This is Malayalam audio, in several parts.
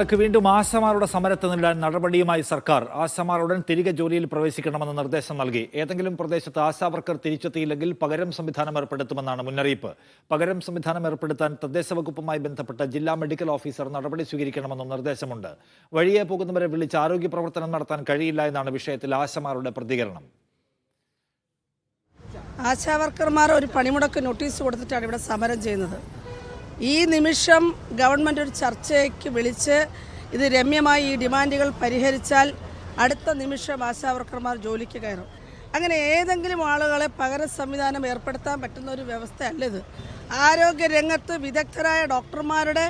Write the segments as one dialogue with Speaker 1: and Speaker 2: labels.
Speaker 1: ൾക്ക് വീണ്ടും ആശമാരുടെ സമരത്ത് നില്ലാൻ നടപടിയുമായി സർക്കാർ. ആശമാർ ഉടൻ തിരികെ ജോലിയിൽ പ്രവേശിക്കണമെന്ന് നിർദ്ദേശം നൽകി. ഏതെങ്കിലും പ്രദേശത്ത് ആശാവർക്കർ തിരിച്ചെത്തിയില്ലെങ്കിൽ പകരം സംവിധാനം ഏർപ്പെടുത്തുമെന്നാണ് മുന്നറിയിപ്പ്. പകരം സംവിധാനം ഏർപ്പെടുത്താൻ തദ്ദേശ വകുപ്പുമായി ബന്ധപ്പെട്ട ജില്ലാ മെഡിക്കൽ ഓഫീസർ നടപടി സ്വീകരിക്കണമെന്നും നിർദ്ദേശമുണ്ട്. വഴിയെ പോകുന്നവരെ വിളിച്ച് ആരോഗ്യ പ്രവർത്തനം നടത്താൻ കഴിയില്ല എന്നാണ് വിഷയത്തിൽ ആശമാരുടെ പ്രതികരണം.
Speaker 2: ആശാവർക്കർമാർ ഒരു പണിമുടക്ക് നോട്ടീസ് കൊടുത്തിട്ടാണ് ഇവിടെ സമരം ചെയ്യുന്നത്. ഈ നിമിഷം ഗവൺമെൻറ് ഒരു ചർച്ചയ്ക്ക് വിളിച്ച് ഇത് രമ്യമായി ഈ ഡിമാൻഡുകൾ പരിഹരിച്ചാൽ അടുത്ത നിമിഷം ആശാവർക്കർമാർ ജോലിക്ക് കയറും. അങ്ങനെ ഏതെങ്കിലും ആളുകളെ പകര സംവിധാനം ഏർപ്പെടുത്താൻ പറ്റുന്ന ഒരു വ്യവസ്ഥയല്ല ഇത്. ആരോഗ്യരംഗത്ത് വിദഗ്ധരായ ഡോക്ടർമാരുടെ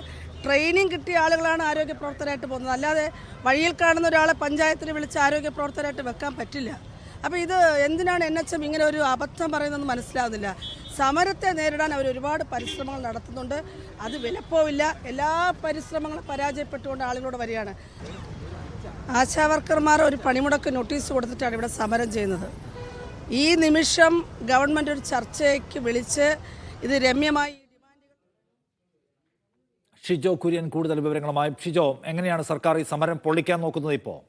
Speaker 2: ട്രെയിനിങ് കിട്ടിയ ആളുകളാണ് ആരോഗ്യ പ്രവർത്തകരായിട്ട് പോകുന്നത്. അല്ലാതെ വഴിയിൽ കാണുന്ന ഒരാളെ പഞ്ചായത്തിന് വിളിച്ച് ആരോഗ്യ പ്രവർത്തകരായിട്ട് വെക്കാൻ പറ്റില്ല. അപ്പോൾ ഇത് എന്തിനാണ് NHM ഇങ്ങനെ ഒരു അബദ്ധം പറയുന്നതെന്ന് മനസ്സിലാവുന്നില്ല. സമരത്തെ നേരിടാൻ അവർ ഒരുപാട് പരിശ്രമങ്ങൾ നടത്തുന്നുണ്ട്. അത് വിലപ്പോവില്ല. എല്ലാ പരിശ്രമങ്ങളും പരാജയപ്പെട്ടുകൊണ്ട് ആളുകളോട് വരികയാണ്. ആശാവർക്കർമാർ ഒരു പണിമുടക്ക് നോട്ടീസ് കൊടുത്തിട്ടാണ് ഇവിടെ സമരം ചെയ്യുന്നത്. ഈ നിമിഷം ഗവൺമെൻറ് ഒരു ചർച്ചയ്ക്ക് വിളിച്ച് ഇത് രമ്യമായി.
Speaker 1: ഷിജോ കുര്യൻ കൂടുതൽ വിവരങ്ങളുമായി. ഷിജോ, എങ്ങനെയാണ് സർക്കാർ ഈ സമരം പൊളിക്കാൻ നോക്കുന്നത് ഇപ്പോൾ?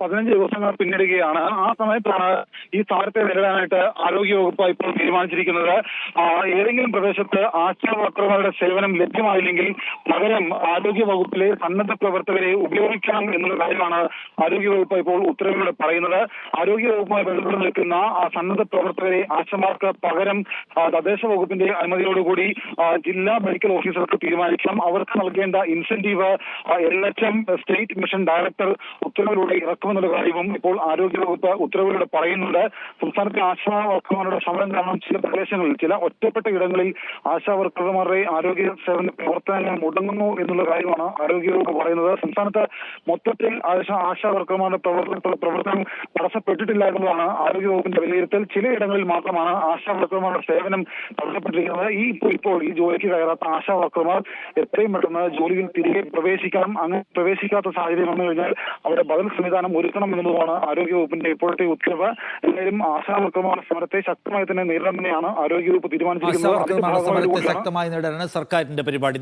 Speaker 3: 15 ദിവസങ്ങൾ പിന്നിടുകയാണ്. ആ സമയത്താണ് ഈ സമരത്തെ നേരിടാനായിട്ട് ആരോഗ്യവകുപ്പ് ഇപ്പോൾ തീരുമാനിച്ചിരിക്കുന്നത്. ഏതെങ്കിലും പ്രദേശത്ത് ആശാ വർക്കർമാരുടെ സേവനം ലഭ്യമായില്ലെങ്കിൽ പകരം ആരോഗ്യവകുപ്പിലെ സന്നദ്ധ പ്രവർത്തകരെ ഉപയോഗിക്കണം എന്നുള്ള കാര്യമാണ് ആരോഗ്യവകുപ്പ് ഇപ്പോൾ ഉത്തരവിലൂടെ പറയുന്നത്. ആരോഗ്യവകുപ്പുമായി ബന്ധപ്പെട്ട് നിൽക്കുന്ന സന്നദ്ധ പ്രവർത്തകരെ ആശമാർക്ക് പകരം തദ്ദേശ വകുപ്പിന്റെ അനുമതിയോടുകൂടി ജില്ലാ മെഡിക്കൽ ഓഫീസർക്ക് തീരുമാനിക്കാം. അവർക്ക് നൽകേണ്ട incentive NHM state mission director ഉത്തരവിലൂടെ ഇറക്കുമെന്നുള്ള കാര്യവും ഇപ്പോൾ ആരോഗ്യവകുപ്പ് ഉത്തരവിലൂടെ പറയുന്നുണ്ട്. സംസ്ഥാനത്തെ ആശാ വർക്കർമാരുടെ സമരം കാരണം ചില പ്രദേശങ്ങളിൽ, ചില ഒറ്റപ്പെട്ട ഇടങ്ങളിൽ ആശാ വർക്കർമാരുടെ ആരോഗ്യ സേവന പ്രവർത്തനങ്ങൾ മുടങ്ങുന്നു എന്നുള്ള കാര്യമാണ് ആരോഗ്യവകുപ്പ് പറയുന്നത്. സംസ്ഥാനത്ത് മൊത്തത്തിൽ ആശാ വർക്കർമാരുടെ പ്രവർത്തനം തടസ്സപ്പെട്ടിട്ടില്ല എന്നതാണ് ആരോഗ്യവകുപ്പിന്റെ വിലയിരുത്തൽ. ചിലയിടങ്ങളിൽ മാത്രമാണ് ആശാ വർക്കർമാരുടെ സേവനം തടസ്സപ്പെട്ടിരിക്കുന്നത്. ഇപ്പോൾ ഈ ജോലിക്ക് കയറാത്ത ആശാ വർക്കർമാർ എത്രയും പെട്ടെന്ന് ജോലിയിൽ തിരികെ പ്രവേശിക്കണം. അങ്ങനെ പ്രവേശിക്കാത്ത സാഹചര്യം വന്നു കഴിഞ്ഞാൽ അവിടെ ബദൽ സംവിധാനം ഒരുക്കണം എന്നുള്ളതാണ് ആരോഗ്യവകുപ്പിന്റെ ഇപ്പോഴത്തെ ഉത്തരവ്. എന്തായാലും ആശാ വർക്കർമാരുടെ സമരത്തെ ശക്തമായി തന്നെ നേരിടാൻ തന്നെയാണ് ആരോഗ്യവകുപ്പ് തീരുമാനിച്ചിരിക്കുന്നത്.
Speaker 1: ശക്തമായി നേടാനാണ് സർക്കാരിന്റെ പരിപാടി.